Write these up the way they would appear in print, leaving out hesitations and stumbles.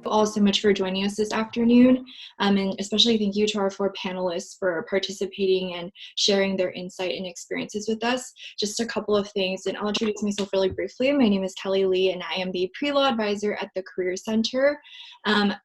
all so much for joining us this afternoon, and especially thank you to our 4 panelists for participating and sharing their insight and experiences with us. Just a couple of things, and I'll introduce myself really briefly. My name is Kelly Lee, and I am the pre-law advisor at the Career Center.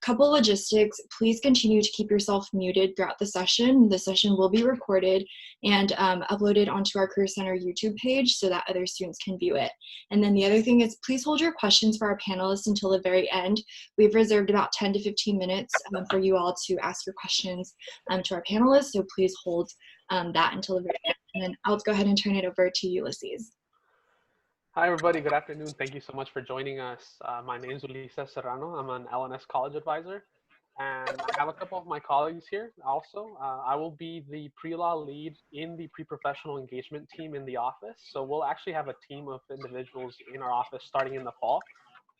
Couple logistics, please continue to keep yourself muted throughout the session. The session will be recorded and uploaded onto our Career Center YouTube page so that other students can view it. And then the other thing is, please hold your questions for our panelists until the very end. We've reserved about 10 to 15 minutes for you all to ask your questions to our panelists, so please hold that until the very end. And then I'll go ahead and turn it over to Ulysses. Hi, everybody. Good afternoon. Thank you so much for joining us. My name is Ulysses Serrano. I'm an LNS college advisor, and I have a couple of my colleagues here also. I will be the pre-law lead in the pre-professional engagement team in the office. So we'll actually have a team of individuals in our office starting in the fall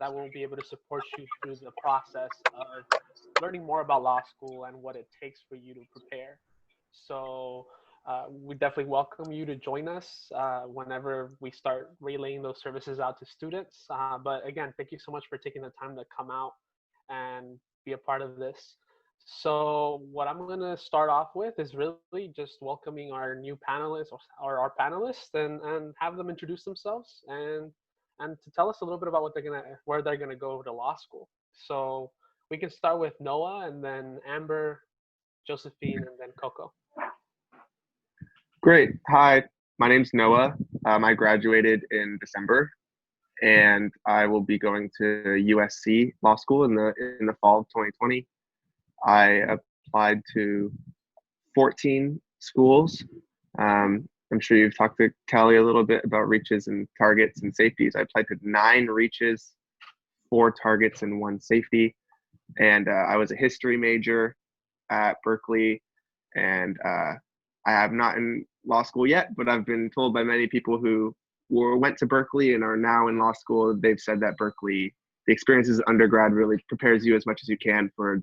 that will be able to support you through the process of learning more about law school and what it takes for you to prepare. So we definitely welcome you to join us whenever we start relaying those services out to students. But again, thank you so much for taking the time to come out and be a part of this. So what I'm going to start off with is really just welcoming our new panelists or our panelists and have them introduce themselves and to tell us a little bit about where they're gonna go to law school. So we can start with Noah, and then Amber, Josephine, and then Coco. Great. Hi, my name's Noah. I graduated in December, and I will be going to USC Law School in the fall of 2020. I applied to 14 schools. I'm sure you've talked to Kelly a little bit about reaches and targets and safeties. I applied to 9 reaches, 4 targets, and 1 safety. And I was a history major at Berkeley. And I am not in law school yet, but I've been told by many people who went to Berkeley and are now in law school, they've said that Berkeley, the experience as an undergrad really prepares you as much as you can for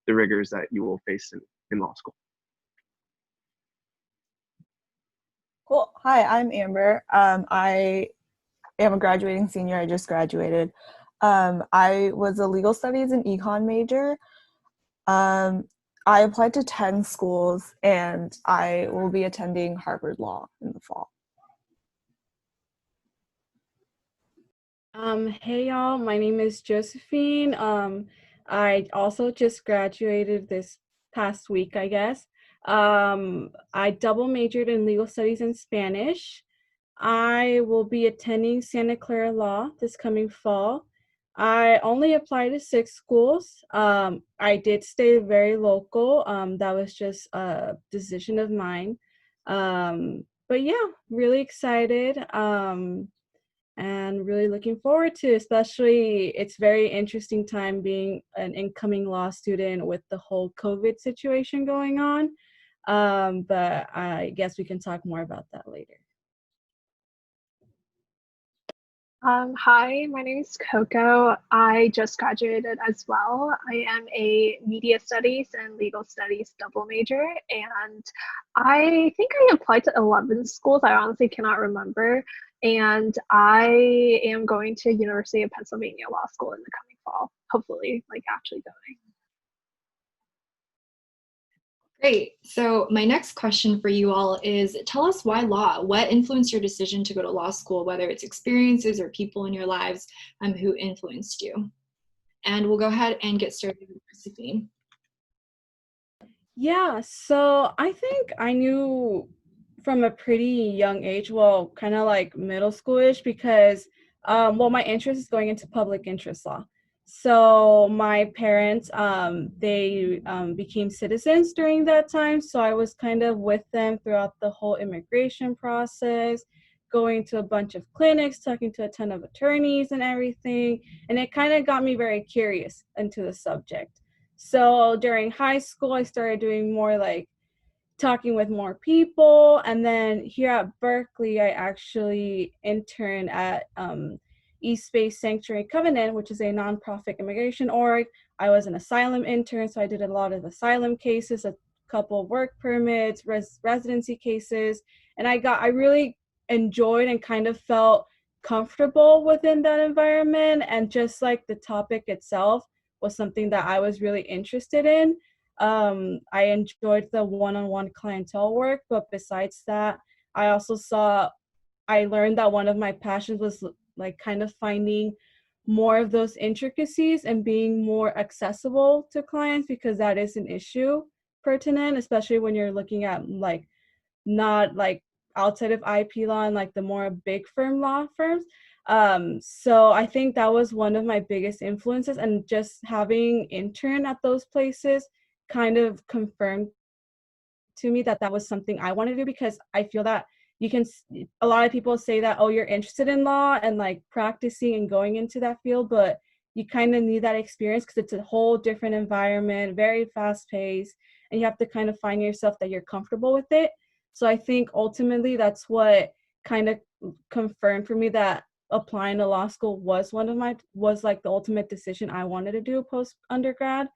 the rigors that you will face in law school. Cool. Hi, I'm Amber. I am a graduating senior. I just graduated. I was a legal studies and econ major. I applied to 10 schools, and I will be attending Harvard Law in the fall. Hey y'all, my name is Josephine. I also just graduated this past week, I guess. I double majored in legal studies and Spanish. I will be attending Santa Clara Law this coming fall. I only applied to 6 schools. I did stay very local. That was just a decision of mine. But yeah, really excited. And really looking forward to, especially it's very interesting time being an incoming law student with the whole COVID situation going on. But I guess we can talk more about that later. Hi, my name is Coco. I just graduated as well. I am a media studies and legal studies double major, and I think I applied to 11 schools. I honestly cannot remember. And I am going to University of Pennsylvania Law School in the coming fall, hopefully, actually going. Great. So my next question for you all is, tell us why law? What influenced your decision to go to law school, whether it's experiences or people in your lives who influenced you? And we'll go ahead and get started with Josephine. Yeah, so I think I knew from a pretty young age, well, kind of like middle schoolish, because, my interest is going into public interest law. So my parents, they became citizens during that time. So I was kind of with them throughout the whole immigration process, going to a bunch of clinics, talking to a ton of attorneys and everything. And it kind of got me very curious into the subject. So during high school, I started doing more talking with more people. And then here at Berkeley, I actually interned at East Bay Sanctuary Covenant, which is a nonprofit immigration org. I was an asylum intern, so I did a lot of asylum cases, a couple of work permits, residency cases, and I really enjoyed and kind of felt comfortable within that environment. And just like the topic itself was something that I was really interested in. I enjoyed the one-on-one clientele work, but besides that, I learned that one of my passions was like kind of finding more of those intricacies and being more accessible to clients, because that is an issue pertinent, especially when you're looking at like not like outside of IP law and like the more big firm law firms. So I think that was one of my biggest influences, and just having intern at those places kind of confirmed to me that that was something I wanted to do, because I feel that a lot of people say that, oh, you're interested in law and like practicing and going into that field, but you kind of need that experience because it's a whole different environment, very fast paced, and you have to kind of find yourself that you're comfortable with it. So I think ultimately that's what kind of confirmed for me that applying to law school was like the ultimate decision I wanted to do post undergrad.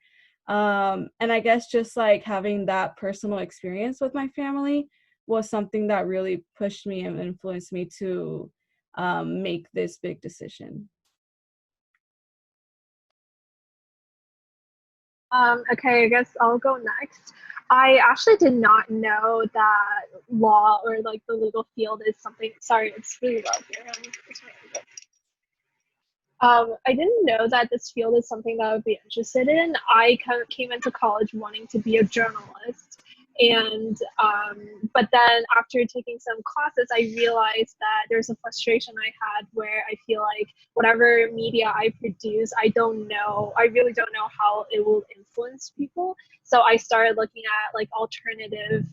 And I guess just like having that personal experience with my family was something that really pushed me and influenced me to make this big decision. Okay, I guess I'll go next. I actually did not know that law or like the legal field is something. Sorry, it's really loud here. I didn't know that this field is something that I would be interested in. I kind of came into college wanting to be a journalist. And but then after taking some classes, I realized that there's a frustration I had where I feel like whatever media I produce, I really don't know how it will influence people. So I started looking at like alternative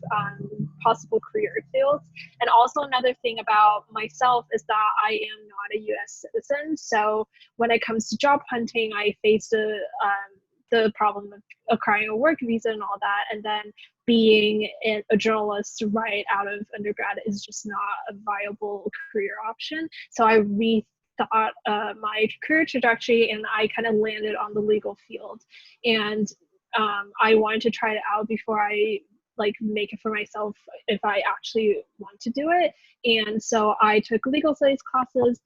possible career fields. And also another thing about myself is that I am not a US citizen. So when it comes to job hunting, I faced the problem of acquiring a work visa and all that. And then being a journalist right out of undergrad is just not a viable career option. So I rethought my career trajectory, and I kind of landed on the legal field. And I wanted to try it out before I like make it for myself if I actually want to do it. And so I took legal studies classes,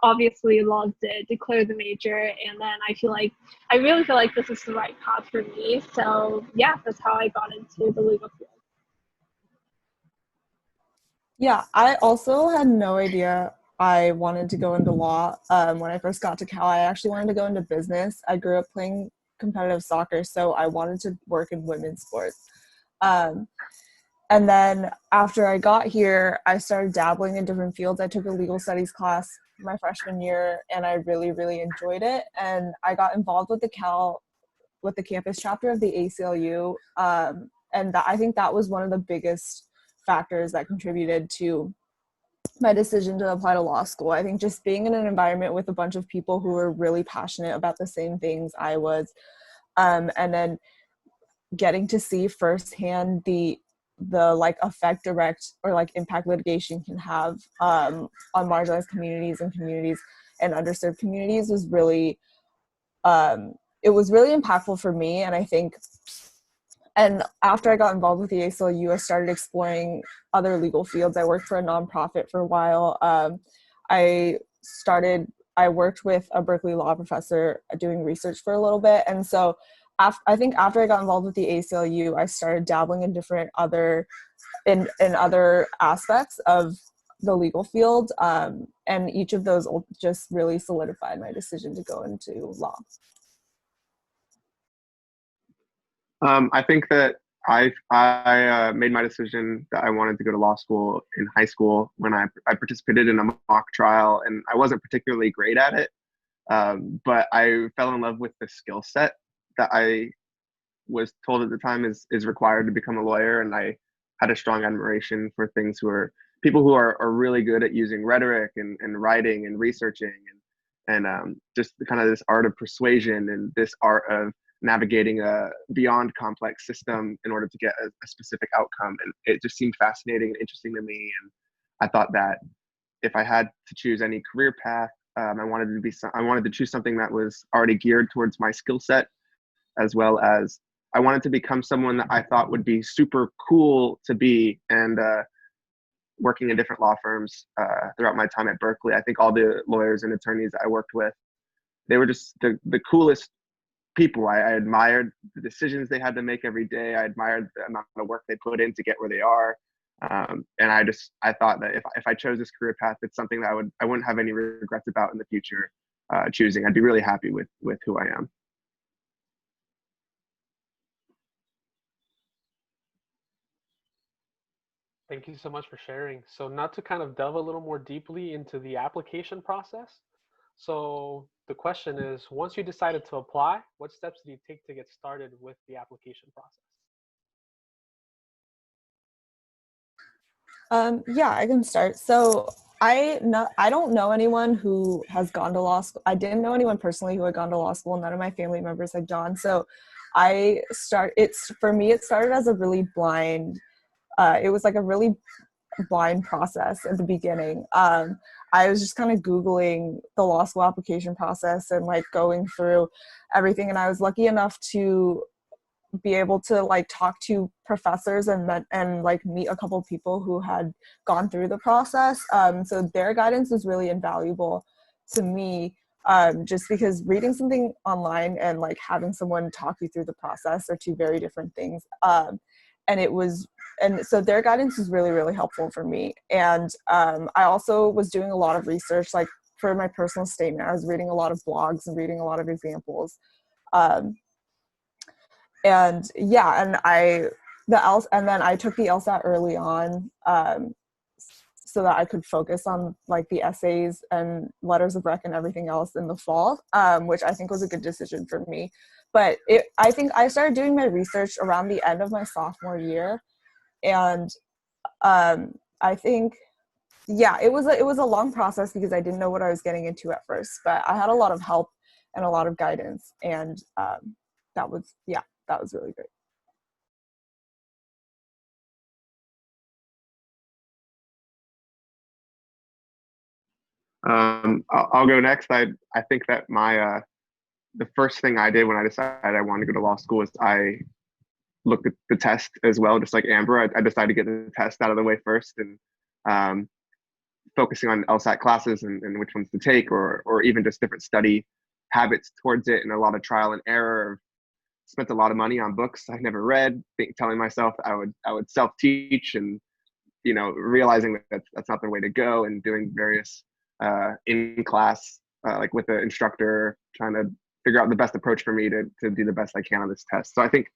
obviously loved it, declared the major, and then I really feel like this is the right path for me. So yeah, that's how I got into the legal field. Yeah, I also had no idea I wanted to go into law. When I first got to Cal, I actually wanted to go into business. I grew up playing competitive soccer, so I wanted to work in women's sports. And then after I got here, I started dabbling in different fields. I took a legal studies class my freshman year, and I really, really enjoyed it. And I got involved with the campus chapter of the ACLU. And I think that was one of the biggest factors that contributed to my decision to apply to law school. I think just being in an environment with a bunch of people who were really passionate about the same things I was, and then getting to see firsthand the like effect direct or like impact litigation can have on marginalized communities and underserved communities was really it was really impactful for me. And I think, and after I got involved with the ACLU, I started exploring other legal fields. I worked for a nonprofit for a while. I worked with a Berkeley law professor doing research for a little bit. And so I think after I got involved with the ACLU, I started dabbling in different other aspects of the legal field. And each of those just really solidified my decision to go into law. I think that I made my decision that I wanted to go to law school in high school when I participated in a mock trial, and I wasn't particularly great at it, but I fell in love with the skill set that I was told at the time is required to become a lawyer. And I had a strong admiration for people who are really good at using rhetoric and writing and researching and just kind of this art of persuasion and this art of navigating a beyond complex system in order to get a specific outcome. And it just seemed fascinating and interesting to me. And I thought that if I had to choose any career path, I wanted to choose something that was already geared towards my skill set, as well as I wanted to become someone that I thought would be super cool to be. And working in different law firms throughout my time at Berkeley, I think all the lawyers and attorneys I worked with, they were just the coolest people. I admired the decisions they had to make every day. I admired the amount of work they put in to get where they are. And I thought that if I chose this career path, it's something that I wouldn't have any regrets about in the future choosing. I'd be really happy with who I am. Thank you so much for sharing. So now to kind of delve a little more deeply into the application process. So the question is, once you decided to apply, what steps do you take to get started with the application process? Yeah, I can start. So I don't know anyone who has gone to law school. I didn't know anyone personally who had gone to law school. None of my family members had gone. So for me, it started as a really blind, it was like a really blind process at the beginning. I was just kind of Googling the law school application process and like going through everything. And I was lucky enough to be able to like talk to professors and like meet a couple of people who had gone through the process. So their guidance was really invaluable to me, just because reading something online and like having someone talk you through the process are two very different things. And so their guidance was really, really helpful for me. And I also was doing a lot of research, like for my personal statement. I was reading a lot of blogs and reading a lot of examples. And yeah, and then I took the LSAT early on, so that I could focus on like the essays and letters of rec and everything else in the fall, which I think was a good decision for me. But I think I started doing my research around the end of my sophomore year, and I think, yeah, it was a long process because I didn't know what I was getting into at first, but I had a lot of help and a lot of guidance, and that was really great. I'll go next. I think that the first thing I did when I decided I wanted to go to law school is I looked at the test as well, just like Amber. I decided to get the test out of the way first, and focusing on LSAT classes and which ones to take, or even just different study habits towards it, and a lot of trial and error. Spent a lot of money on books I never read, telling myself I would self-teach, and realizing that that's not the way to go, and doing various in class, like with the instructor, trying to figure out the best approach for me to do the best I can on this test. So I think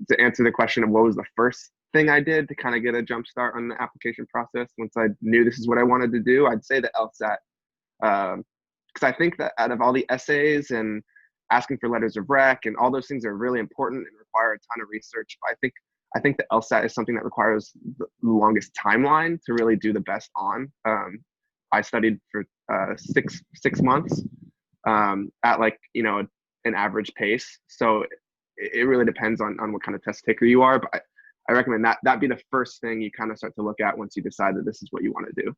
to answer the question of what was the first thing I did to kind of get a jump start on the application process, once I knew this is what I wanted to do, I'd say the LSAT, because I think that out of all the essays and asking for letters of rec and all those things are really important and require a ton of research, but I think the LSAT is something that requires the longest timeline to really do the best on. I studied for 6 months at like an average pace, so it really depends on what kind of test taker you are. But I recommend that be the first thing you kind of start to look at once you decide that this is what you want to do.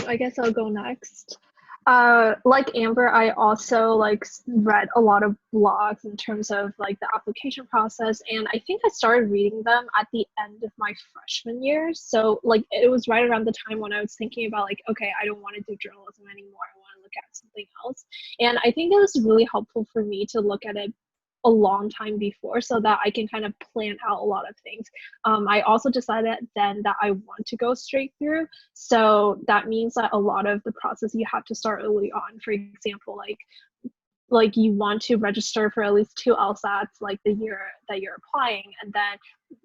I guess I'll go next. Like Amber, I also read a lot of blogs in terms of like the application process, and I think I started reading them at the end of my freshman year. So like it was right around the time when I was thinking about like, okay, I don't want to do journalism anymore. I want to look at something else. And I think it was really helpful for me to look at it a long time before so that I can kind of plan out a lot of things. I also decided then that I want to go straight through. So that means that a lot of the process you have to start early on. For example, like you want to register for at least 2 LSATs like the year that you're applying. And then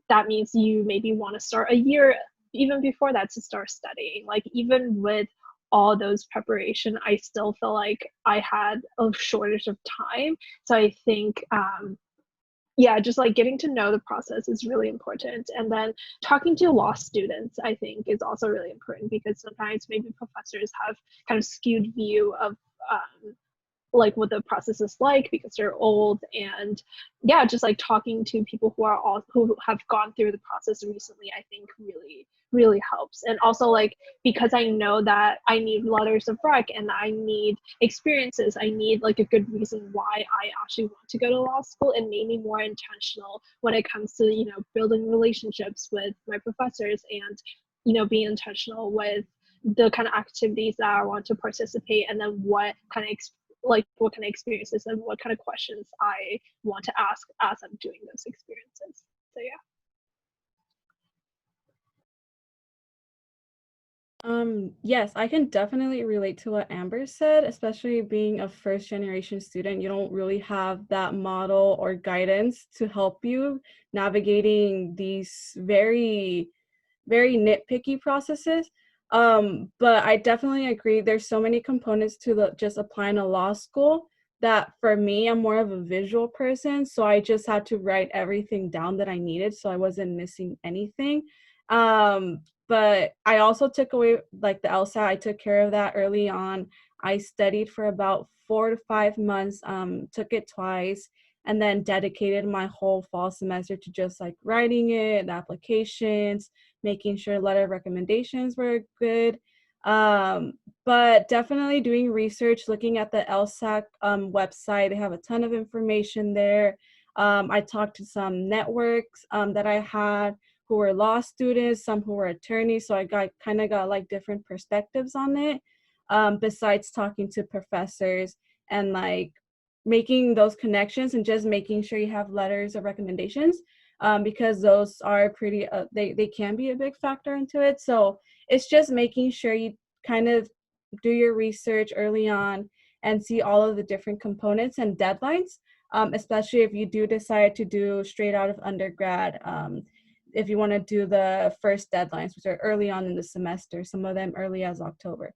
that means you maybe want to start a year even before that to start studying. Like even with all those preparation, I still feel like I had a shortage of time. So I think, yeah, just like getting to know the process is really important. And then talking to law students, I think, is also really important because sometimes maybe professors have kind of skewed view of like what the process is like because they're old. And yeah, just like talking to people who have gone through the process recently, I think really helps. And also like because I know that I need letters of rec and I need experiences, I need like a good reason why I actually want to go to law school. It made me more intentional when it comes to building relationships with my professors and being intentional with the kind of activities that I want to participate, and then what kind of what kind of experiences and what kind of questions I want to ask as I'm doing those experiences. So yeah. Yes, I can definitely relate to what Amber said, especially being a first generation student. You don't really have that model or guidance to help you navigating these very, very nitpicky processes. But I definitely agree. There's so many components to just applying to law school that for me, I'm more of a visual person. So I just had to write everything down that I needed so I wasn't missing anything. But I also took away like the Lsat. I took care of that early on. I studied for about 4 to 5 months, took it twice, and then dedicated my whole fall semester to just like writing it, the applications, making sure letter of recommendations were good. But definitely doing research, looking at the LSAC website. They have a ton of information there. I talked to some networks that I had who were law students, some who were attorneys. So I kind of got like different perspectives on it, besides talking to professors and like making those connections and just making sure you have letters of recommendations, because those are pretty, they can be a big factor into it. So it's just making sure you kind of do your research early on and see all of the different components and deadlines, especially if you do decide to do straight out of undergrad. If you want to do the first deadlines, which are early on in the semester, some of them early as October.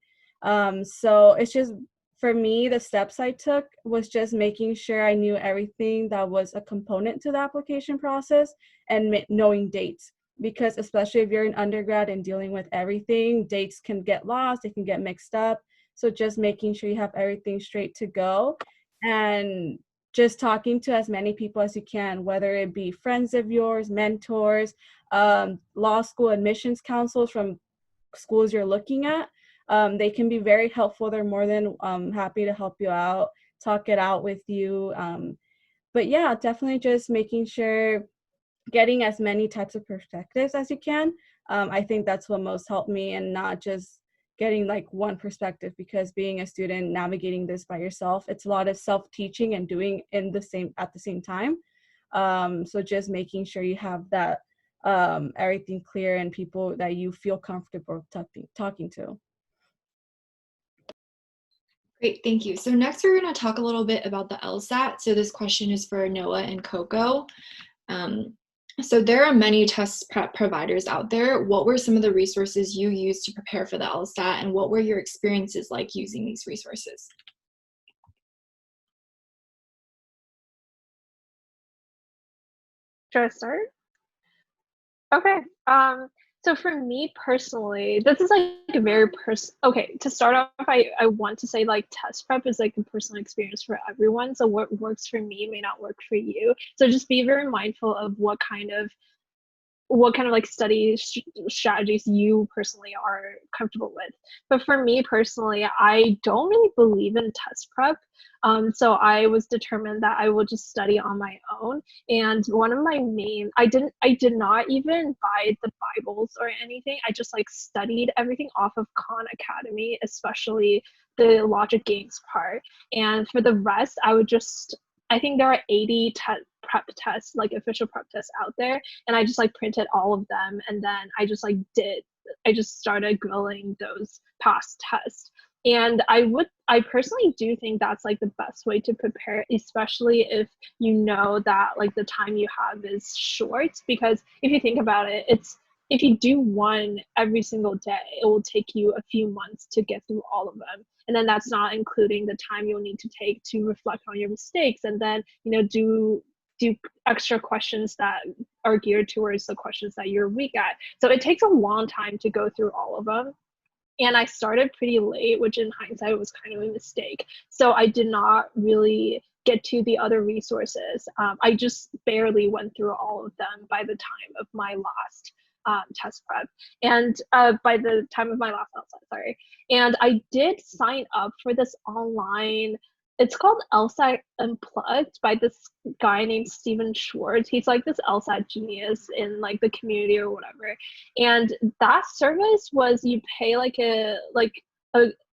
So it's just, for me, the steps I took was just making sure I knew everything that was a component to the application process and knowing dates. Because especially if you're an undergrad and dealing with everything, dates can get lost, they can get mixed up. So just making sure you have everything straight to go and just talking to as many people as you can, whether it be friends of yours, mentors, law school admissions councils from schools you're looking at. They can be very helpful. They're more than happy to help you out, talk it out with you. But yeah, definitely just making sure getting as many types of perspectives as you can. I think that's what most helped me, and not just getting like one perspective, because being a student navigating this by yourself, it's a lot of self-teaching and doing at the same time. So just making sure you have that everything clear and people that you feel comfortable talking to. Great, thank you. So next we're going to talk a little bit about the LSAT. So this question is for Noah and Coco. So there are many test prep providers out there. What were some of the resources you used to prepare for the LSAT, and what were your experiences like using these resources? Should I start? Okay. So for me personally, this is like a very okay, to start off, I want to say like test prep is like a personal experience for everyone. So what works for me may not work for you. So just be very mindful of what kind of like study strategies you personally are comfortable with. But for me personally, I don't really believe in test prep. So I was determined that I will just study on my own. And one of my main, I did not even buy the Bibles or anything. I just like studied everything off of Khan Academy, especially the logic games part. And for the rest, I think there are 80 prep tests, like official prep tests out there. And I just like printed all of them. And then I just started grilling those past tests. And I personally do think that's like the best way to prepare, especially if you know that like the time you have is short. Because if you think about it, if you do one every single day, it will take you a few months to get through all of them. And then that's not including the time you'll need to take to reflect on your mistakes, and then, do extra questions that are geared towards the questions that you're weak at. So it takes a long time to go through all of them. And I started pretty late, which in hindsight was kind of a mistake. So I did not really get to the other resources. I just barely went through all of them by the time of my last test prep, and by the time of my last LSAT, sorry. And I did sign up for this online it's called Lsat Unplugged by this guy named Steven Schwartz. He's like this Lsat genius in like the community or whatever. And that service was you pay like a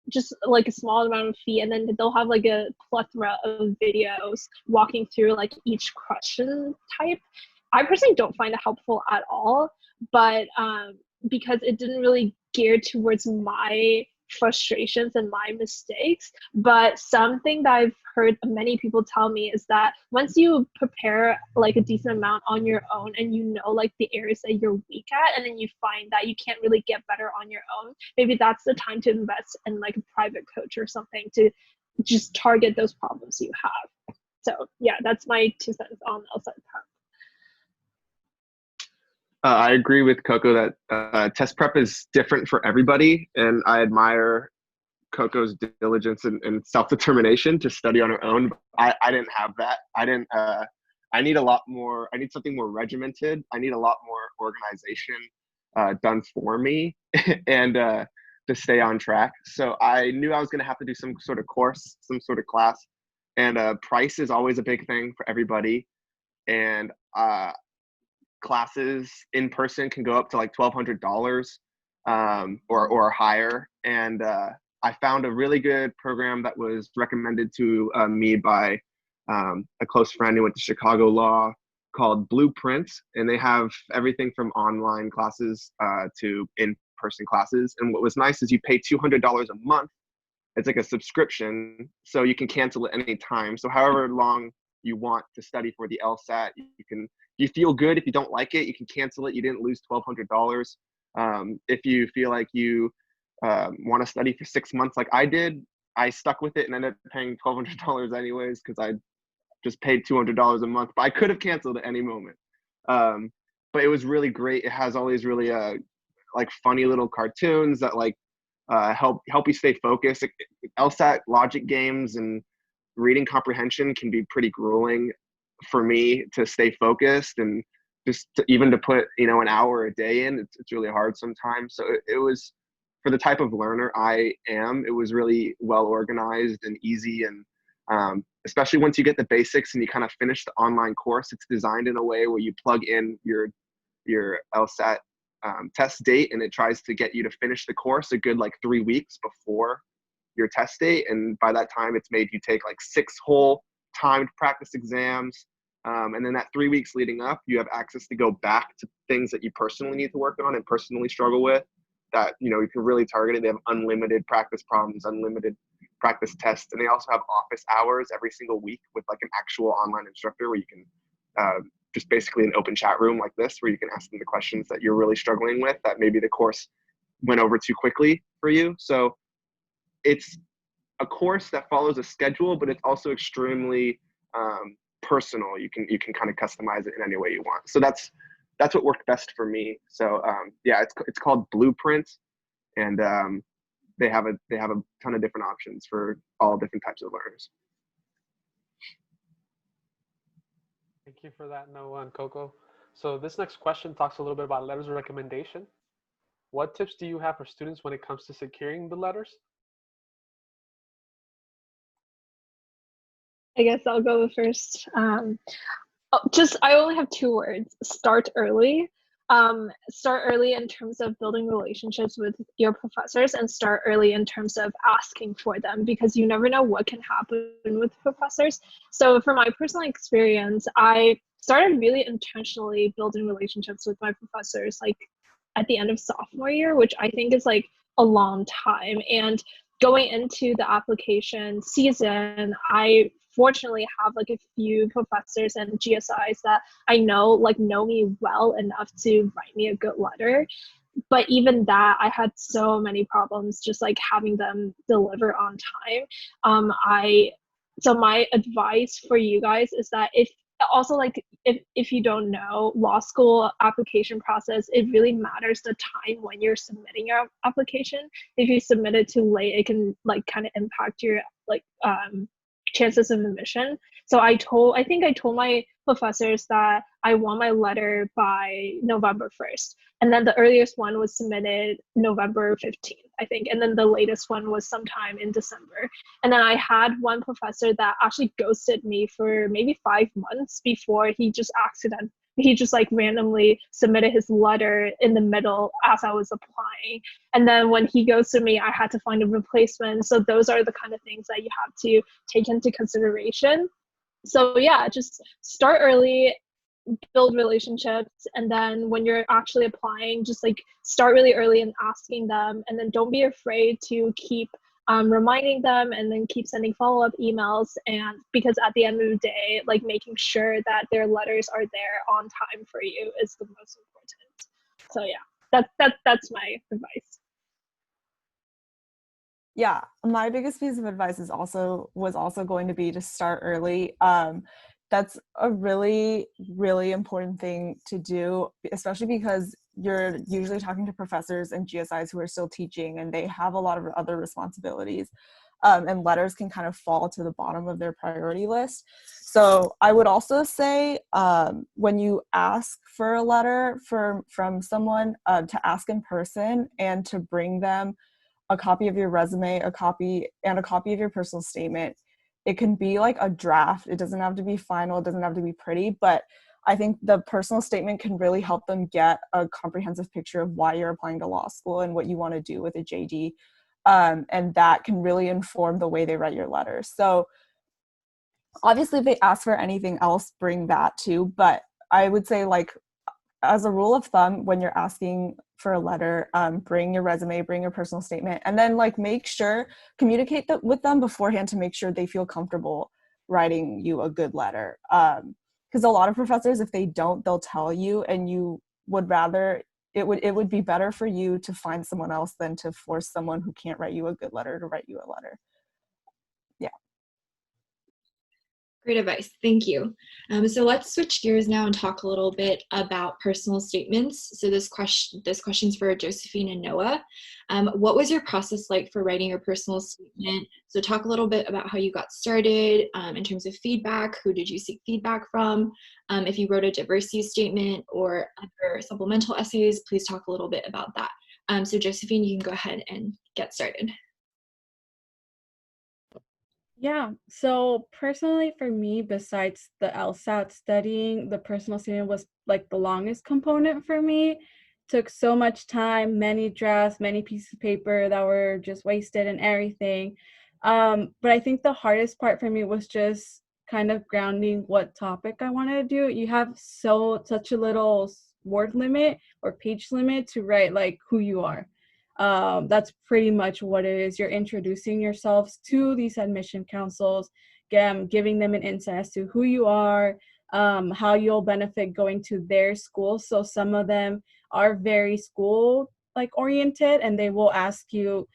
just like a small amount of fee, and then they'll have like a plethora of videos walking through like each question type. I personally don't find it helpful at all, but because it didn't really gear towards my frustrations and my mistakes. But something that I've heard many people tell me is that once you prepare like a decent amount on your own and you know like the areas that you're weak at, and then you find that you can't really get better on your own, maybe that's the time to invest in like a private coach or something to just target those problems you have. So yeah, that's my 2 cents on LSAT prep. I agree with Coco that test prep is different for everybody, and I admire Coco's diligence and self-determination to study on her own. I didn't have that. I need a lot more. I need something more regimented. I need a lot more organization done for me and to stay on track. So I knew I was going to have to do some sort of course, some sort of class, and price is always a big thing for everybody. And classes in person can go up to like $1,200 or higher. And I found a really good program that was recommended to me by a close friend who went to Chicago Law called Blueprint. And they have everything from online classes to in-person classes. And what was nice is you pay $200 a month. It's like a subscription, so you can cancel it any time. So however long you want to study for the LSAT, you feel good. If you don't like it, you can cancel it. You didn't lose $1,200. If you feel like you want to study for 6 months like I did, I stuck with it and ended up paying $1,200 anyways because I just paid $200 a month. But I could have canceled at any moment. But it was really great. It has all these really like funny little cartoons that like help you stay focused. LSAT logic games and reading comprehension can be pretty grueling for me to stay focused, and just even to put an hour a day in, it's really hard sometimes. So it was, for the type of learner I am, it was really well organized and easy. And especially once you get the basics and you kind of finish the online course, it's designed in a way where you plug in your LSAT test date, and it tries to get you to finish the course a good like 3 weeks before your test date. And by that time, it's made you take like 6 whole timed practice exams. And then that 3 weeks leading up, you have access to go back to things that you personally need to work on and personally struggle with that, you can really target it. They have unlimited practice problems, unlimited practice tests. And they also have office hours every single week with like an actual online instructor where you can just basically an open chat room like this, where you can ask them the questions that you're really struggling with that maybe the course went over too quickly for you. So it's a course that follows a schedule, but it's also extremely personal. You can kind of customize it in any way you want. So that's what worked best for me. So yeah, it's called Blueprint, and they have a ton of different options for all different types of learners. Thank you for that, Noah and Coco. So this next question talks a little bit about letters of recommendation. What tips do you have for students when it comes to securing the letters? I guess I'll go first. I only have 2 words: start early. Start early in terms of building relationships with your professors, and start early in terms of asking for them, because you never know what can happen with professors. So from my personal experience, I started really intentionally building relationships with my professors like at the end of sophomore year, which I think is like a long time. And going into the application season, I fortunately have like a few professors and GSIs that I know me well enough to write me a good letter. But even that, I had so many problems just like having them deliver on time. So my advice for you guys is that if you don't know, law school application process, it really matters the time when you're submitting your application. If you submit it too late, it can like kind of impact your chances of admission. So I think I told my professors that I want my letter by November 1st. And then the earliest one was submitted November 15th, I think. And then the latest one was sometime in December. And then I had one professor that actually ghosted me for maybe 5 months before he just like randomly submitted his letter in the middle as I was applying. And then when he ghosted me, I had to find a replacement. So those are the kind of things that you have to take into consideration. So yeah, just start early, build relationships, and then when you're actually applying, just like start really early and asking them, and then don't be afraid to keep reminding them, and then keep sending follow-up emails. And because at the end of the day, like making sure that their letters are there on time for you is the most important. So yeah, that's my advice. Yeah, my biggest piece of advice was also going to be to start early. That's a really, really important thing to do, especially because you're usually talking to professors and GSIs who are still teaching, and they have a lot of other responsibilities, and letters can kind of fall to the bottom of their priority list. So I would also say when you ask for a letter from someone, to ask in person and to bring them a copy of your resume, a copy of your personal statement. It can be like a draft. It doesn't have to be final. It doesn't have to be pretty, but I think the personal statement can really help them get a comprehensive picture of why you're applying to law school and what you want to do with a JD. And that can really inform the way they write your letters. So obviously if they ask for anything else, bring that too. But I would say, like, as a rule of thumb, when you're asking for a letter, bring your resume, bring your personal statement, and then like communicate with them beforehand to make sure they feel comfortable writing you a good letter. Because a lot of professors, if they don't, they'll tell you, and you would rather, it would be better for you to find someone else than to force someone who can't write you a good letter to write you a letter. Yeah. Great advice. Thank you. So let's switch gears now and talk a little bit about personal statements. So this question's for Josephine and Noah. What was your process like for writing your personal statement? So talk a little bit about how you got started in terms of feedback. Who did you seek feedback from? If you wrote a diversity statement or other supplemental essays, please talk a little bit about that. So Josephine, you can go ahead and get started. Yeah, so personally for me, besides the Lsat studying, the personal statement was like the longest component for me. Took so much time, many drafts, many pieces of paper that were just wasted and everything. But I think the hardest part for me was just kind of grounding what topic I wanted to do. You have such a little word limit or page limit to write like who you are. That's pretty much what it is. You're introducing yourselves to these admission councils, giving them an insight as to who you are, how you'll benefit going to their school. So some of them are very school like oriented, and they will ask you,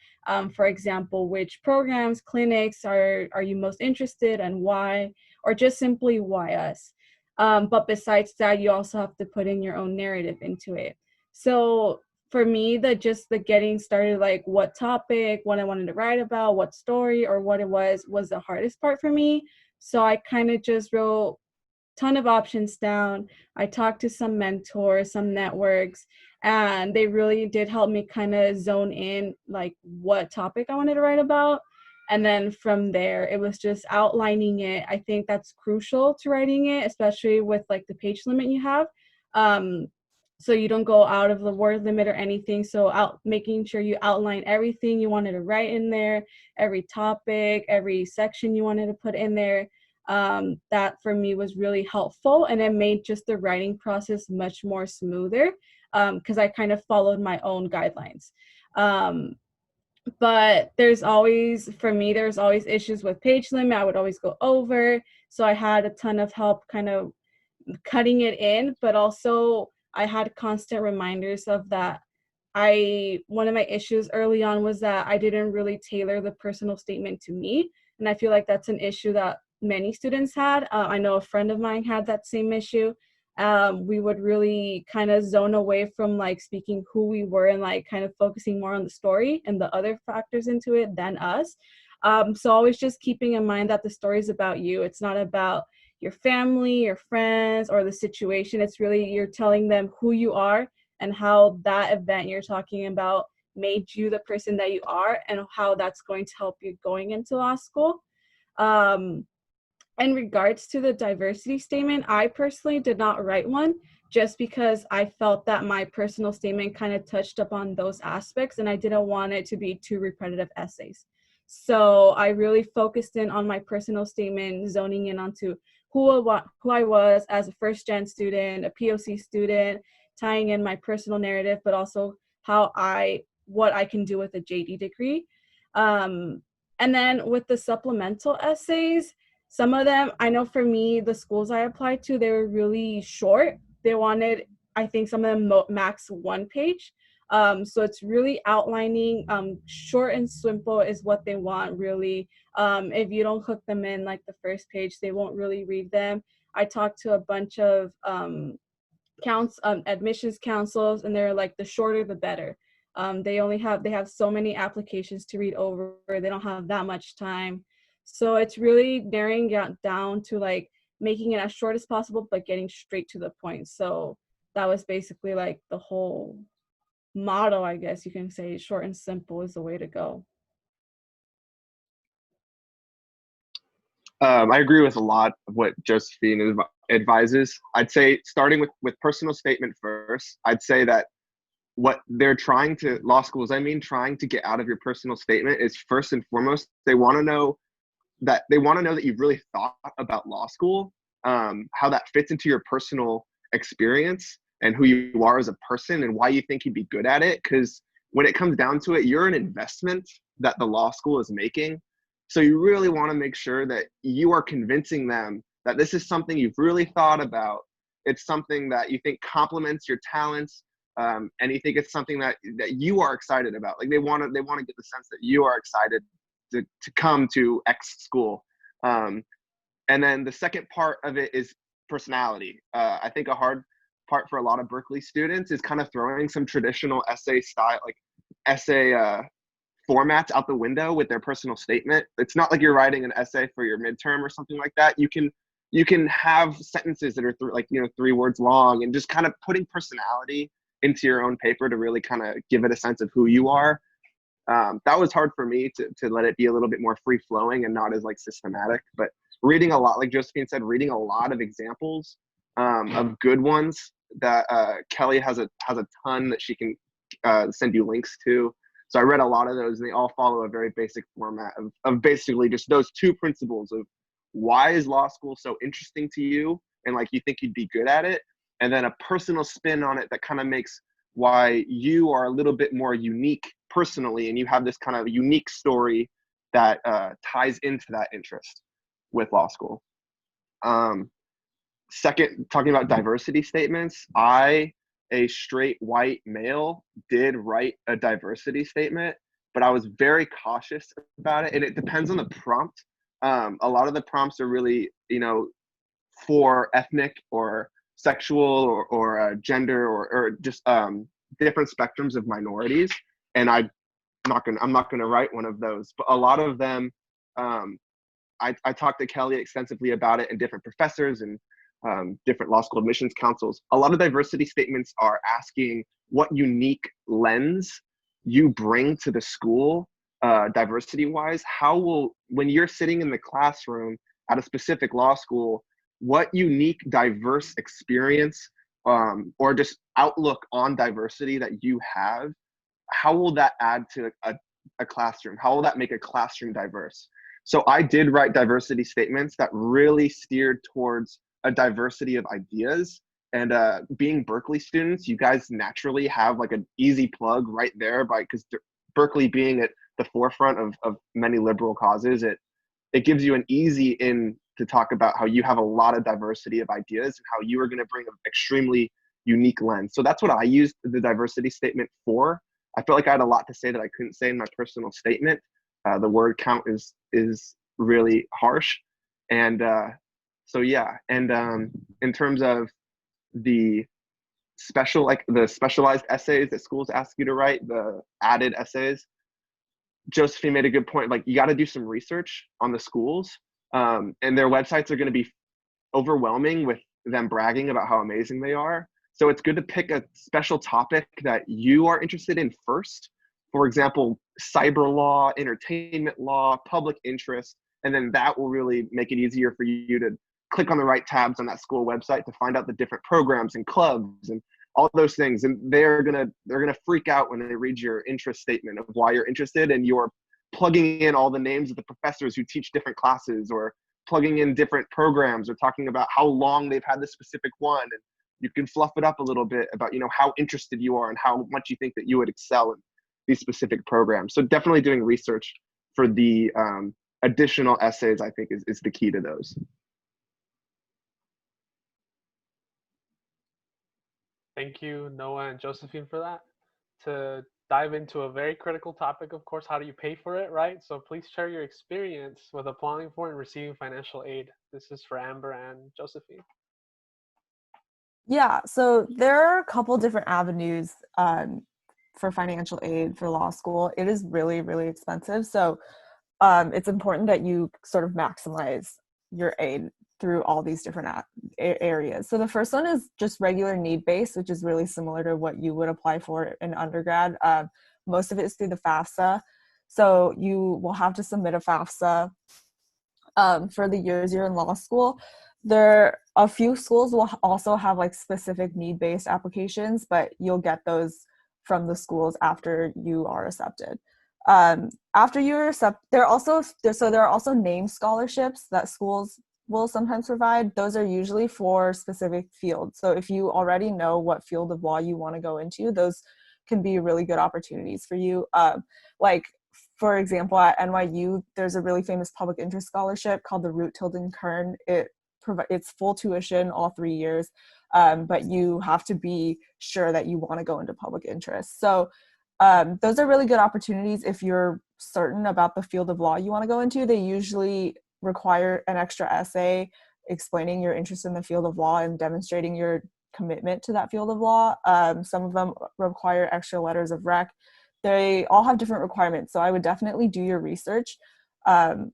for example, which programs, clinics are you most interested and why, or just simply why us. But besides that, you also have to put in your own narrative into it. So for me, the getting started, like what topic, what I wanted to write about, what story or what it was the hardest part for me. So I kind of just wrote a ton of options down. I talked to some mentors, some networks, and they really did help me kind of zone in like what topic I wanted to write about. And then from there, it was just outlining it. I think that's crucial to writing it, especially with like the page limit you have. So you don't go out of the word limit or anything. So making sure you outline everything you wanted to write in there, every topic, every section you wanted to put in there. That for me was really helpful, and it made just the writing process much more smoother because I kind of followed my own guidelines. But there's always issues with page limit. I would always go over. So I had a ton of help kind of cutting it in, but also I had constant reminders of that. One of my issues early on was that I didn't really tailor the personal statement to me. And I feel like that's an issue that many students had. I know a friend of mine had that same issue. We would really kind of zone away from like speaking who we were and like kind of focusing more on the story and the other factors into it than us. So always just keeping in mind that the story is about you. It's not about your family, your friends, or the situation. It's really you're telling them who you are and how that event you're talking about made you the person that you are and how that's going to help you going into law school. In regards to the diversity statement, I personally did not write one just because I felt that my personal statement kind of touched upon those aspects and I didn't want it to be too repetitive essays. So I really focused in on my personal statement, zoning in onto who I was as a first-gen student, a POC student, tying in my personal narrative, but also what I can do with a JD degree. And then with the supplemental essays, some of them, I know for me, the schools I applied to, they were really short. They wanted, I think some of them max 1 page. So it's really outlining, short and simple is what they want really. If you don't hook them in like the first page, they won't really read them. I talked to a bunch of admissions councils and they're like, the shorter the better. They have so many applications to read over. They don't have that much time. So it's really narrowing it down to like making it as short as possible, but getting straight to the point. So that was basically like the whole motto, I guess you can say. Short and simple is the way to go. I agree with a lot of what Josephine advises. I'd say starting with personal statement first, I'd say that what they're trying to get out of your personal statement is first and foremost, they want to know that you've really thought about law school, how that fits into your personal experience and who you are as a person and why you think you'd be good at it. Because when it comes down to it, you're an investment that the law school is making. So you really want to make sure that you are convincing them that this is something you've really thought about. It's something that you think complements your talents, and you think it's something that you are excited about. Like they want to get the sense that you are excited to come to X school. And then the second part of it is personality. I think a hard part for a lot of Berkeley students is kind of throwing some traditional essay style, like essay formats out the window with their personal statement. It's not like you're writing an essay for your midterm or something like that. You can have sentences that are 3 words long and just kind of putting personality into your own paper to really kind of give it a sense of who you are. That was hard for me to let it be a little bit more free flowing and not as like systematic, but reading a lot, like Josephine said, reading a lot of examples of good ones that Kelly has a ton that she can send you links to. So I read a lot of those and they all follow a very basic format of basically just those 2 principles of why is law school so interesting to you and like you think you'd be good at it, and then a personal spin on it that kind of makes why you are a little bit more unique personally and you have this kind of unique story that ties into that interest with law school. Second, talking about diversity statements, a straight white male, did write a diversity statement, but I was very cautious about it, and it depends on the prompt. A lot of the prompts are really, for ethnic or sexual or gender or just different spectrums of minorities, and I'm not gonna write one of those. But a lot of them, I talked to Kelly extensively about it and different professors and different law school admissions councils. A lot of diversity statements are asking what unique lens you bring to the school, diversity-wise. When you're sitting in the classroom at a specific law school, what unique diverse experience or just outlook on diversity that you have, how will that add to a classroom? How will that make a classroom diverse? So I did write diversity statements that really steered towards a diversity of ideas. And being Berkeley students, you guys naturally have like an easy plug right there because Berkeley being at the forefront of many liberal causes, it gives you an easy in to talk about how you have a lot of diversity of ideas and how you are going to bring an extremely unique lens. So that's what I used the diversity statement for. I felt like I had a lot to say that I couldn't say in my personal statement. The word count is really harsh. And so yeah, and in terms of the specialized essays that schools ask you to write, the added essays, Josephine made a good point. Like, you got to do some research on the schools, and their websites are going to be overwhelming with them bragging about how amazing they are. So it's good to pick a special topic that you are interested in first. For example, cyber law, entertainment law, public interest, and then that will really make it easier for you to click on the right tabs on that school website to find out the different programs and clubs and all those things. And they're gonna freak out when they read your interest statement of why you're interested, and you're plugging in all the names of the professors who teach different classes, or plugging in different programs, or talking about how long they've had this specific one. And you can fluff it up a little bit about, how interested you are and how much you think that you would excel in these specific programs. So definitely doing research for the additional essays, I think, is the key to those. Thank you, Noah and Josephine, for that. To dive into a very critical topic, of course, how do you pay for it, right? So please share your experience with applying for and receiving financial aid. This is for Amber and Josephine. Yeah, so there are a couple different avenues for financial aid for law school. It is really, really expensive. So it's important that you sort of maximize your aid through all these different areas. So the first one is just regular need-based, which is really similar to what you would apply for in undergrad. Most of it is through the FAFSA. So you will have to submit a FAFSA for the years you're in law school. A few schools will also have like specific need-based applications, but you'll get those from the schools after you are accepted. After you're accepted, there are also named scholarships that schools will sometimes provide. Those are usually for specific fields. So if you already know what field of law you want to go into, those can be really good opportunities for you. Like, for example, at NYU, there's a really famous public interest scholarship called the Root Tilden Kern. It's full tuition all 3 years, but you have to be sure that you want to go into public interest. So those are really good opportunities if you're certain about the field of law you want to go into. They usually require an extra essay explaining your interest in the field of law and demonstrating your commitment to that field of law. Some of them require extra letters of rec. They all have different requirements. So I would definitely do your research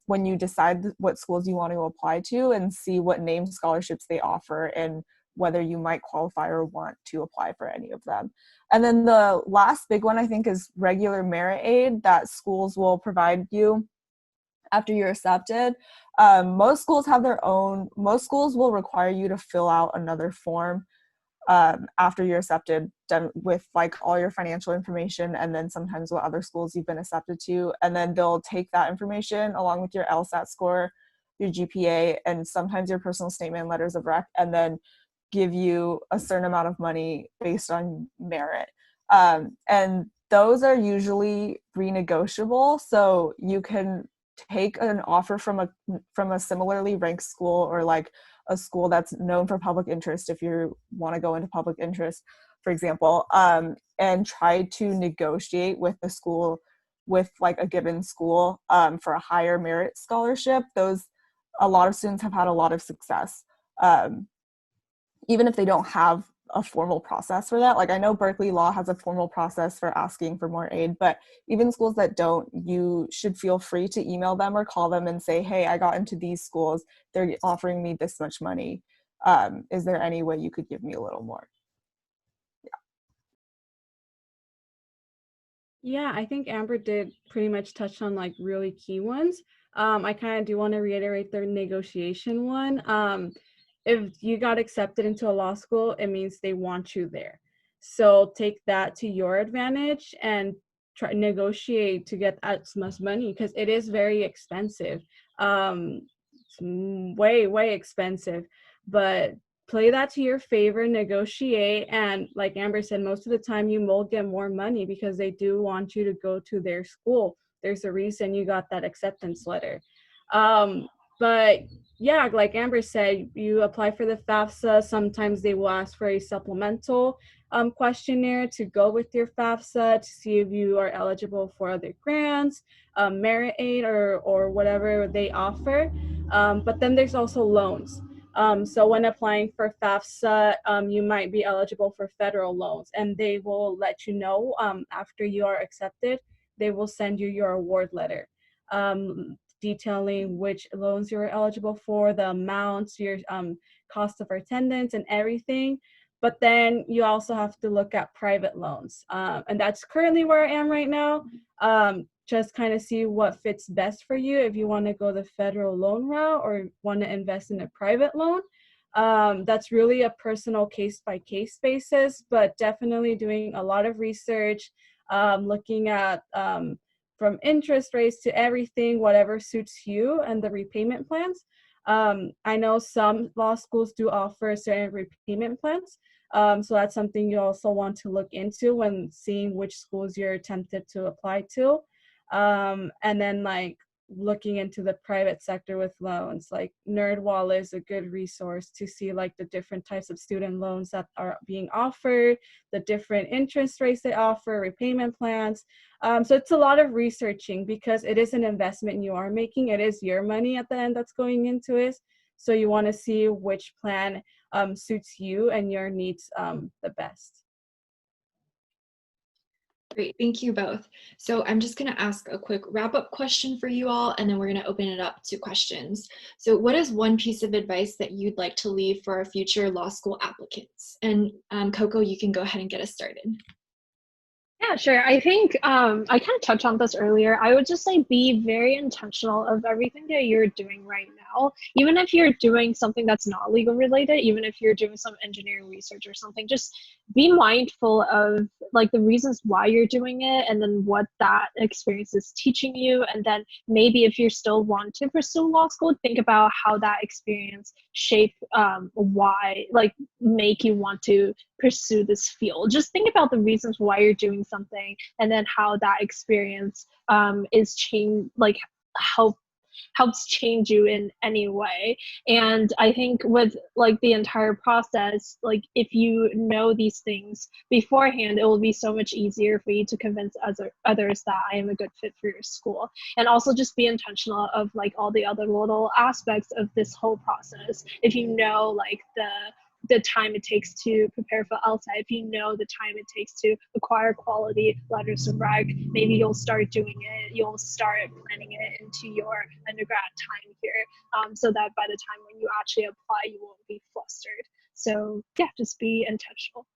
when you decide what schools you want to apply to, and see what named scholarships they offer and whether you might qualify or want to apply for any of them. And then the last big one, I think, is regular merit aid that schools will provide you after you're accepted. Most schools will require you to fill out another form after you're accepted, with like all your financial information, and then sometimes what other schools you've been accepted to. And then they'll take that information along with your Lsat score, your GPA, and sometimes your personal statement and letters of rec, and then give you a certain amount of money based on merit. And those are usually renegotiable. So you can take an offer from a similarly ranked school, or like a school that's known for public interest, if you want to go into public interest, for example, and try to negotiate with the school, with like a given school, for a higher merit scholarship. A lot of students have had a lot of success, even if they don't have a formal process for that. Like, I know Berkeley Law has a formal process for asking for more aid, but even schools that don't, you should feel free to email them or call them and say, hey, I got into these schools, they're offering me this much money. Is there any way you could give me a little more? Yeah, I think Amber did pretty much touch on like really key ones. I kind of do want to reiterate the negotiation one. If you got accepted into a law school, it means they want you there. So take that to your advantage and try negotiate to get as much money, because it is very expensive. It's way, way expensive, but play that to your favor, negotiate. And like Amber said, most of the time you will get more money because they do want you to go to their school. There's a reason you got that acceptance letter. But yeah, like Amber said, you apply for the FAFSA. Sometimes they will ask for a supplemental questionnaire to go with your FAFSA to see if you are eligible for other grants, merit aid, or whatever they offer. But then there's also loans. So when applying for FAFSA, you might be eligible for federal loans, and they will let you know after you are accepted they will send you your award letter, detailing which loans you're eligible for, the amounts, your cost of attendance and everything. But then you also have to look at private loans. And that's currently where I am right now. Just kind of see what fits best for you, if you want to go the federal loan route or want to invest in a private loan. That's really a personal case-by-case basis, but definitely doing a lot of research, looking at from interest rates to everything, whatever suits you and the repayment plans. I know some law schools do offer certain repayment plans. So that's something you also want to look into when seeing which schools you're tempted to apply to. And then like looking into the private sector with loans, like NerdWall is a good resource to see like the different types of student loans that are being offered, the different interest rates they offer, repayment plans. So it's a lot of researching because it is an investment you are making. It is your money at the end that's going into it. So you want to see which plan suits you and your needs the best. Great, thank you both. So I'm just going to ask a quick wrap-up question for you all, and then we're going to open it up to questions. So what is one piece of advice that you'd like to leave for our future law school applicants? And Coco, you can go ahead and get us started. Yeah, sure. I think I kind of touched on this earlier. I would just say be very intentional of everything that you're doing right now. Even if you're doing something that's not legal related, even if you're doing some engineering research or something, just be mindful of like the reasons why you're doing it and then what that experience is teaching you. And then maybe if you still want to pursue law school, think about how that experience shape why, like make you want to pursue this field. Just think about the reasons why you're doing something and then how that experience is change, like helps change you in any way. And I think with like the entire process, like if you know these things beforehand, it will be so much easier for you to convince others that I am a good fit for your school. And also just be intentional of like all the other little aspects of this whole process. If you know like the time it takes to prepare for Lsat, if you know the time it takes to acquire quality letters of rec, maybe you'll start doing it, you'll start planning it into your undergrad time here, so that by the time when you actually apply, you won't be flustered. So yeah, just be intentional.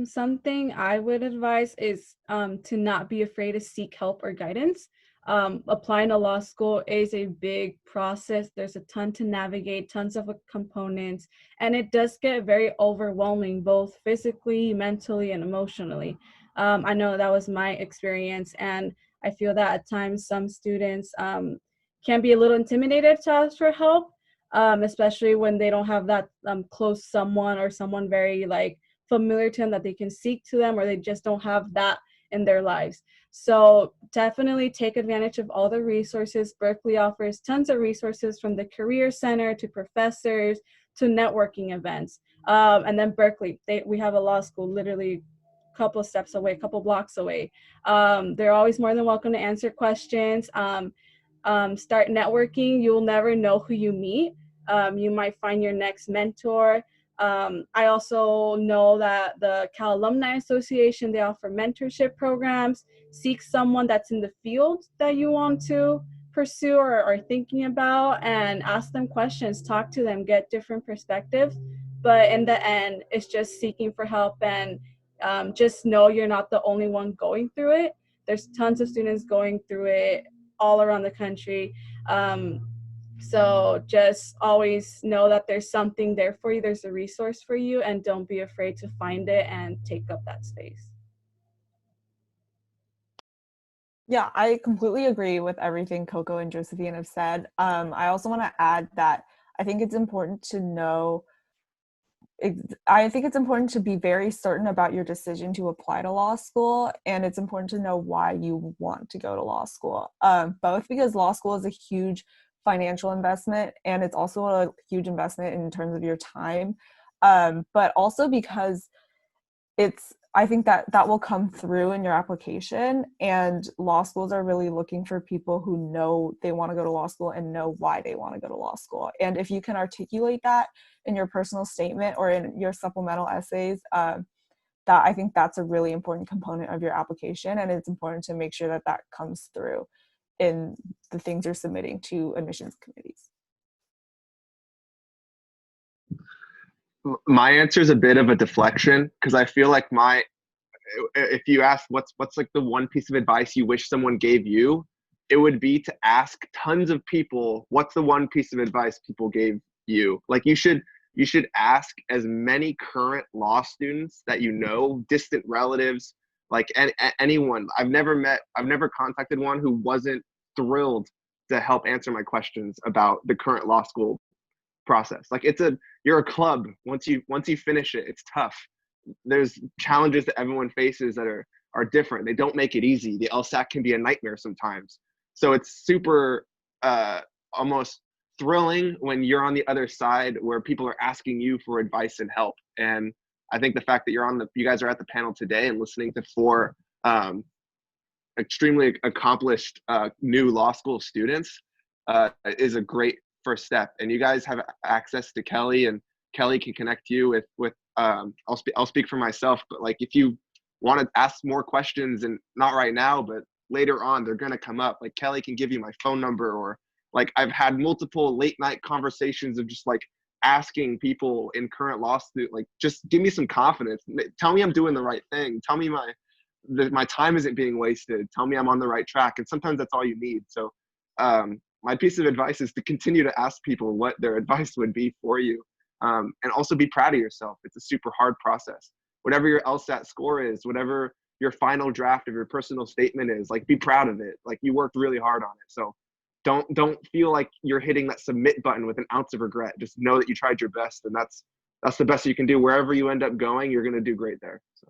Something I would advise is to not be afraid to seek help or guidance. Applying to law school is a big process. There's a ton to navigate, tons of components, and it does get very overwhelming, both physically, mentally, and emotionally. I know that was my experience, and I feel that at times some students can be a little intimidated to ask for help, especially when they don't have that close someone or someone very like familiar to them that they can seek to them, or they just don't have that in their lives. So definitely take advantage of all the resources. Berkeley offers tons of resources, from the Career Center to professors to networking events. And then Berkeley, we have a law school literally a couple steps away, a couple blocks away. They're always more than welcome to answer questions. Start networking. You'll never know who you meet. You might find your next mentor. I also know that the Cal Alumni Association, they offer mentorship programs. Seek someone that's in the field that you want to pursue or are thinking about, and ask them questions, talk to them, get different perspectives. But in the end, it's just seeking for help, and just know you're not the only one going through it. There's tons of students going through it all around the country. So just always know that there's something there for you, there's a resource for you, and don't be afraid to find it and take up that space. Yeah, I completely agree with everything Coco and Josephine have said. I also want to add that I think it's important to know, I think it's important to be very certain about your decision to apply to law school, and it's important to know why you want to go to law school, both because law school is a huge financial investment, and it's also a huge investment in terms of your time, but also because I think that will come through in your application, and law schools are really looking for people who know they want to go to law school and know why they want to go to law school. And if you can articulate that in your personal statement or in your supplemental essays, that I think that's a really important component of your application, and it's important to make sure that that comes through in the things you're submitting to admissions committees. My answer is a bit of a deflection, because I feel like if you ask what's like the one piece of advice you wish someone gave you, it would be to ask tons of people, what's the one piece of advice people gave you? Like you should ask as many current law students that you know, distant relatives, like anyone. I've never contacted one who wasn't thrilled to help answer my questions about the current law school process. Like you're a club. Once you finish it, it's tough. There's challenges that everyone faces that are different. They don't make it easy. The LSAT can be a nightmare sometimes. So it's super almost thrilling when you're on the other side where people are asking you for advice and help. And I think the fact that you guys are at the panel today and listening to four extremely accomplished new law school students is a great first step. And you guys have access to Kelly, and Kelly can connect you with I'll speak for myself, but like if you want to ask more questions, and not right now, but later on, they're going to come up. Like Kelly can give you my phone number, or like I've had multiple late night conversations of just like asking people in current law student, like, just give me some confidence. Tell me I'm doing the right thing. Tell me my time isn't being wasted. Tell me I'm on the right track. And sometimes that's all you need. So my piece of advice is to continue to ask people what their advice would be for you. And also be proud of yourself. It's a super hard process. Whatever your LSAT score is, whatever your final draft of your personal statement is, like, be proud of it. Like, you worked really hard on it. So don't feel like you're hitting that submit button with an ounce of regret. Just know that you tried your best, and that's the best you can do. Wherever you end up going, you're going to do great there. So.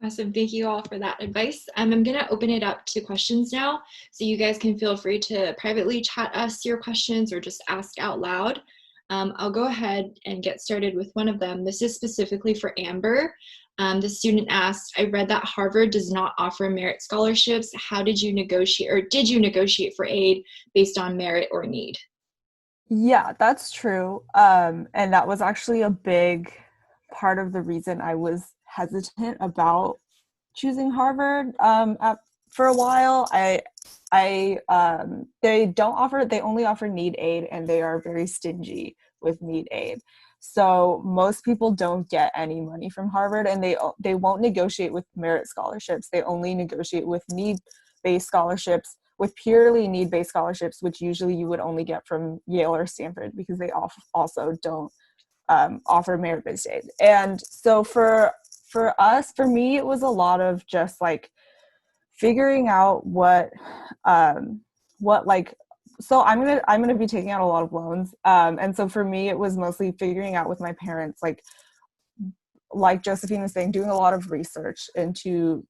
Awesome. Thank you all for that advice. I'm going to open it up to questions now, so you guys can feel free to privately chat us your questions or just ask out loud. I'll go ahead and get started with one of them. This is specifically for Amber. The student asked, I read that Harvard does not offer merit scholarships. How did you negotiate, or did you negotiate for aid based on merit or need? Yeah, that's true. And that was actually a big part of the reason I was hesitant about choosing Harvard for a while. They only offer need aid, and they are very stingy with need aid. So most people don't get any money from Harvard, and they won't negotiate with merit scholarships. They only negotiate with need-based scholarships, with purely need-based scholarships, which usually you would only get from Yale or Stanford, because they also don't offer merit-based aid. And so for me, it was a lot of just like figuring out so I'm gonna be taking out a lot of loans, and so for me it was mostly figuring out with my parents, like Josephine was saying, doing a lot of research into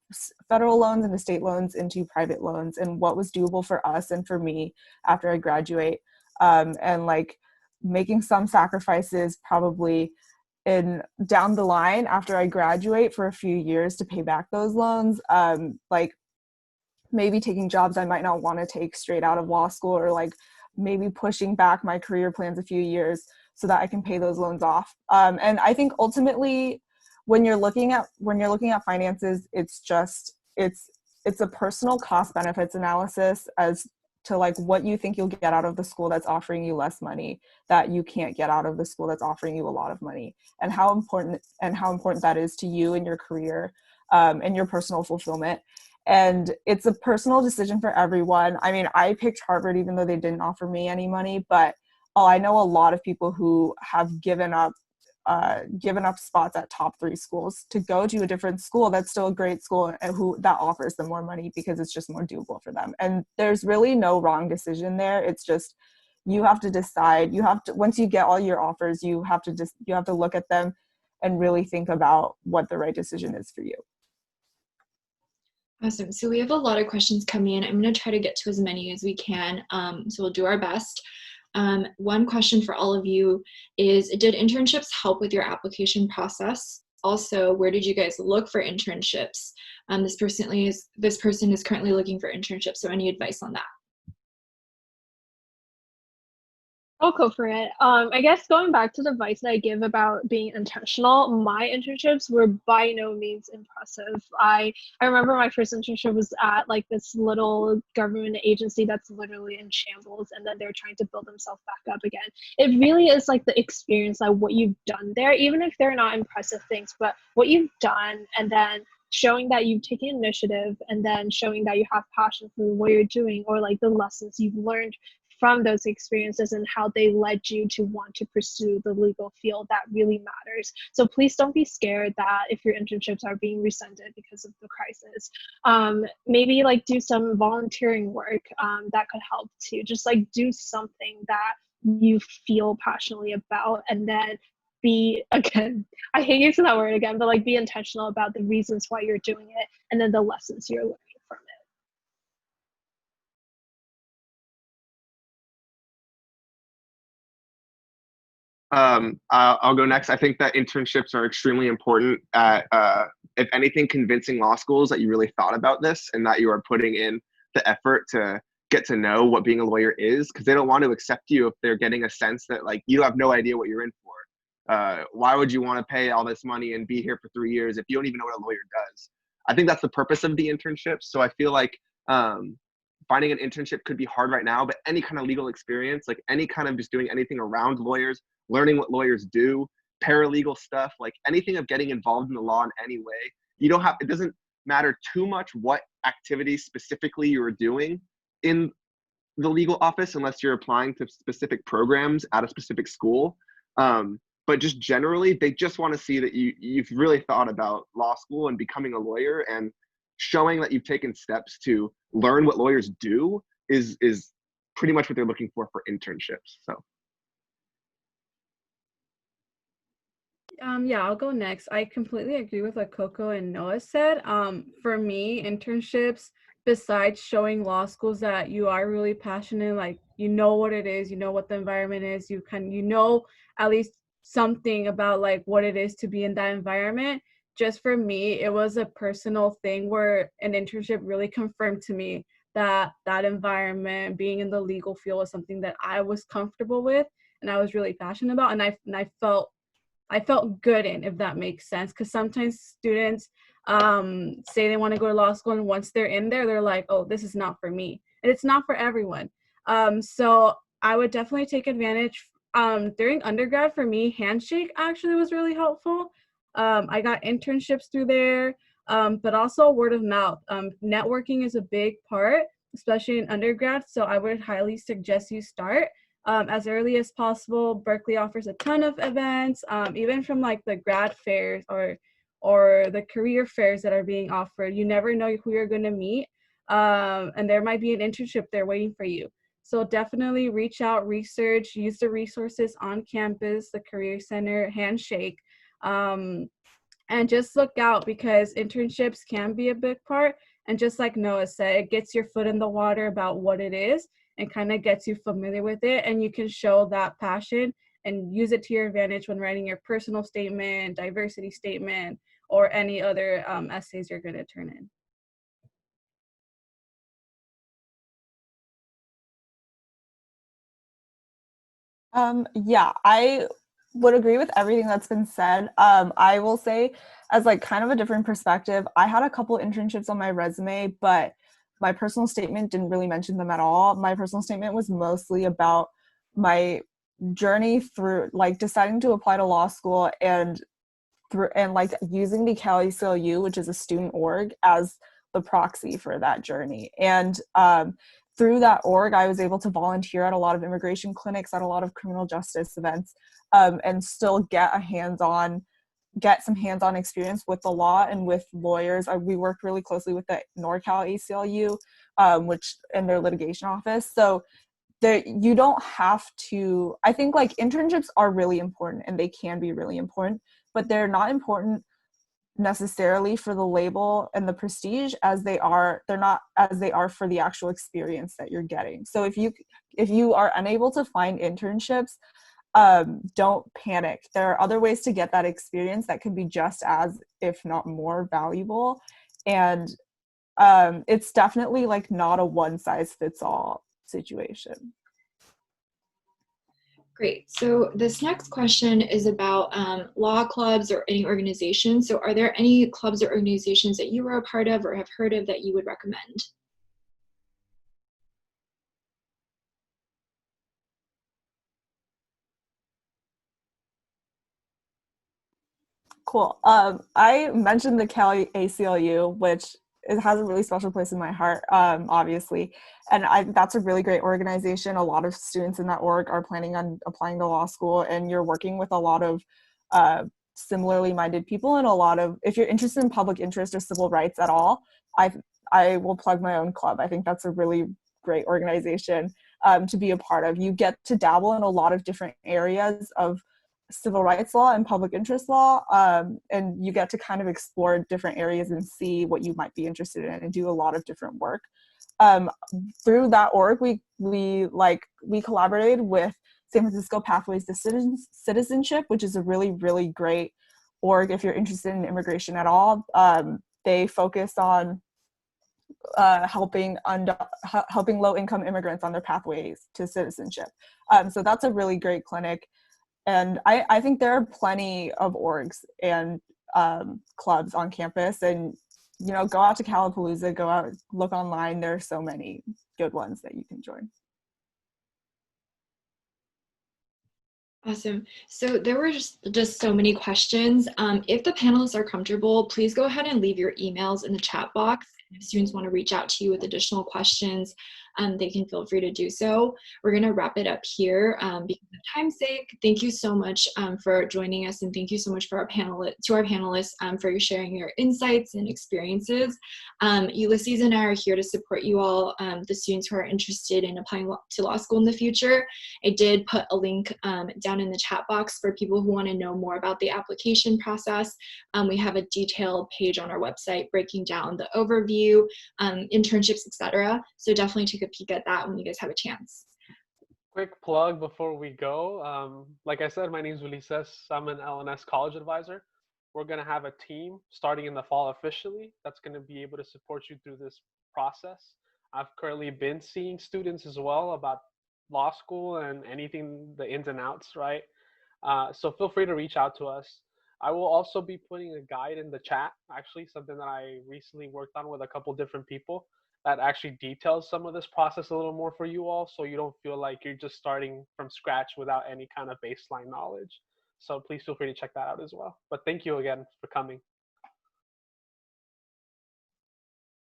federal loans, into state loans, into private loans, and what was doable for us and for me after I graduate, and like making some sacrifices probably down the line after I graduate for a few years to pay back those loans, like maybe taking jobs I might not want to take straight out of law school, or like maybe pushing back my career plans a few years so that I can pay those loans off. And I think ultimately, when you're looking at finances, it's a personal cost benefits analysis as to like what you think you'll get out of the school that's offering you less money that you can't get out of the school that's offering you a lot of money, and how important that is to you and your career, and your personal fulfillment. And it's a personal decision for everyone. I mean, I picked Harvard even though they didn't offer me any money, but I know a lot of people who have given up spots at top 3 schools to go to a different school that's still a great school and that offers them more money because it's just more doable for them. And there's really no wrong decision there. It's just, you have to decide. Once you get all your offers, you have to look at them and really think about what the right decision is for you. Awesome. So we have a lot of questions coming in. I'm going to try to get to as many as we can. So we'll do our best. One question for all of you is, did internships help with your application process? Also, where did you guys look for internships? This person is currently looking for internships. So any advice on that? I'll go for it. I guess going back to the advice that I give about being intentional, my internships were by no means impressive. I remember my first internship was at like this little government agency that's literally in shambles, and then they're trying to build themselves back up again. It really is like the experience, like what you've done there, even if they're not impressive things, but what you've done, and then showing that you've taken initiative, and then showing that you have passion for what you're doing, or like the lessons you've learned from those experiences and how they led you to want to pursue the legal field, that really matters. So please don't be scared that if your internships are being rescinded because of the crisis. Maybe like do some volunteering work that could help too. Just like do something that you feel passionately about, and then be, again, I hate using that word again, but like be intentional about the reasons why you're doing it, and then the lessons you're learning from it. I'll go next. I think that internships are extremely important at, if anything, convincing law schools that you really thought about this and that you are putting in the effort to get to know what being a lawyer is, because they don't want to accept you if they're getting a sense that like you have no idea what you're in for. Why would you want to pay all this money and be here for 3 years if you don't even know what a lawyer does? I think that's the purpose of the internships. So I feel like finding an internship could be hard right now, but any kind of legal experience, like any kind of just doing anything around lawyers, learning what lawyers do, paralegal stuff, like anything of getting involved in the law in any way. You don't have, it doesn't matter too much what activities specifically you're doing in the legal office unless you're applying to specific programs at a specific school. But just generally, they just want to see that you've really thought about law school and becoming a lawyer, and showing that you've taken steps to learn what lawyers do is pretty much what they're looking for internships. So. Yeah, I'll go next. I completely agree with what Coco and Noah said. For me, internships, besides showing law schools that you are really passionate, like you know what it is, you know what the environment is, you know at least something about like what it is to be in that environment. Just for me, it was a personal thing where an internship really confirmed to me that that environment, being in the legal field, was something that I was comfortable with and I was really passionate about, and I felt good in, if that makes sense. Because sometimes students say they want to go to law school, and once they're in there, they're like, oh, this is not for me. And it's not for everyone. So I would definitely take advantage. During undergrad, for me, Handshake actually was really helpful. I got internships through there, but also word of mouth. Networking is a big part, especially in undergrad. So I would highly suggest you start as early as possible. Berkeley offers a ton of events, even from like the grad fairs or the career fairs that are being offered. You never know who you're going to meet, and there might be an internship there waiting for you. So definitely reach out, research, use the resources on campus, the Career Center, Handshake, and just look out, because internships can be a big part. And just like Noah said, it gets your foot in the water about what it is and kind of gets you familiar with it. And you can show that passion and use it to your advantage when writing your personal statement, diversity statement, or any other essays you're going to turn in. Yeah, I would agree with everything that's been said. I will say, as like kind of a different perspective, I had a couple internships on my resume, but my personal statement didn't really mention them at all. My personal statement was mostly about my journey through like deciding to apply to law school, and like using the Cali CLU, which is a student org, as the proxy for that journey. And through that org, I was able to volunteer at a lot of immigration clinics, at a lot of criminal justice events, and still get some hands-on experience with the law and with lawyers. We worked really closely with the NorCal ACLU, which in their litigation office. So you don't have to, I think like internships are really important, and they can be really important, but they're not important necessarily for the label and the prestige they're not as they are for the actual experience that you're getting. So if you are unable to find internships, don't panic. There are other ways to get that experience that can be just as, if not more, valuable. And it's definitely like not a one size fits all situation. Great. So this next question is about law clubs or any organizations. So are there any clubs or organizations that you were a part of or have heard of that you would recommend? Cool. I mentioned the Cali ACLU, which it has a really special place in my heart, obviously. And that's a really great organization. A lot of students in that org are planning on applying to law school, and you're working with a lot of similarly minded people, and a lot of, if you're interested in public interest or civil rights at all, I will plug my own club. I think that's a really great organization to be a part of. You get to dabble in a lot of different areas of civil rights law and public interest law, and you get to kind of explore different areas and see what you might be interested in and do a lot of different work. Through that org, we collaborated with San Francisco Pathways to Citizenship, which is a really, really great org if you're interested in immigration at all. They focus on helping low-income immigrants on their pathways to citizenship. So that's a really great clinic. And I think there are plenty of orgs and clubs on campus, and go out to Calapalooza, go out, look online. There are so many good ones that you can join. Awesome. So there were just so many questions. If the panelists are comfortable, please go ahead and leave your emails in the chat box. If students want to reach out to you with additional questions, they can feel free to do so. We're going to wrap it up here because of time's sake. Thank you so much for joining us, and thank you so much for our panelists for sharing your insights and experiences. Ulysses and I are here to support you all, the students who are interested in applying to law school in the future. I did put a link down in the chat box for people who want to know more about the application process. We have a detailed page on our website breaking down the overview, internships, etc. So definitely take a peek at that when you guys have a chance. Quick plug before we go. Like I said, my name is Ulysses. I'm an LNS college advisor. We're going to have a team starting in the fall officially that's going to be able to support you through this process. I've currently been seeing students as well about law school and anything, the ins and outs, right? So feel free to reach out to us. I will also be putting a guide in the chat, actually, something that I recently worked on with a couple different people that actually details some of this process a little more for you all, so you don't feel like you're just starting from scratch without any kind of baseline knowledge. So please feel free to check that out as well. But thank you again for coming.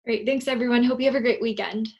Great. Thanks, everyone. Hope you have a great weekend.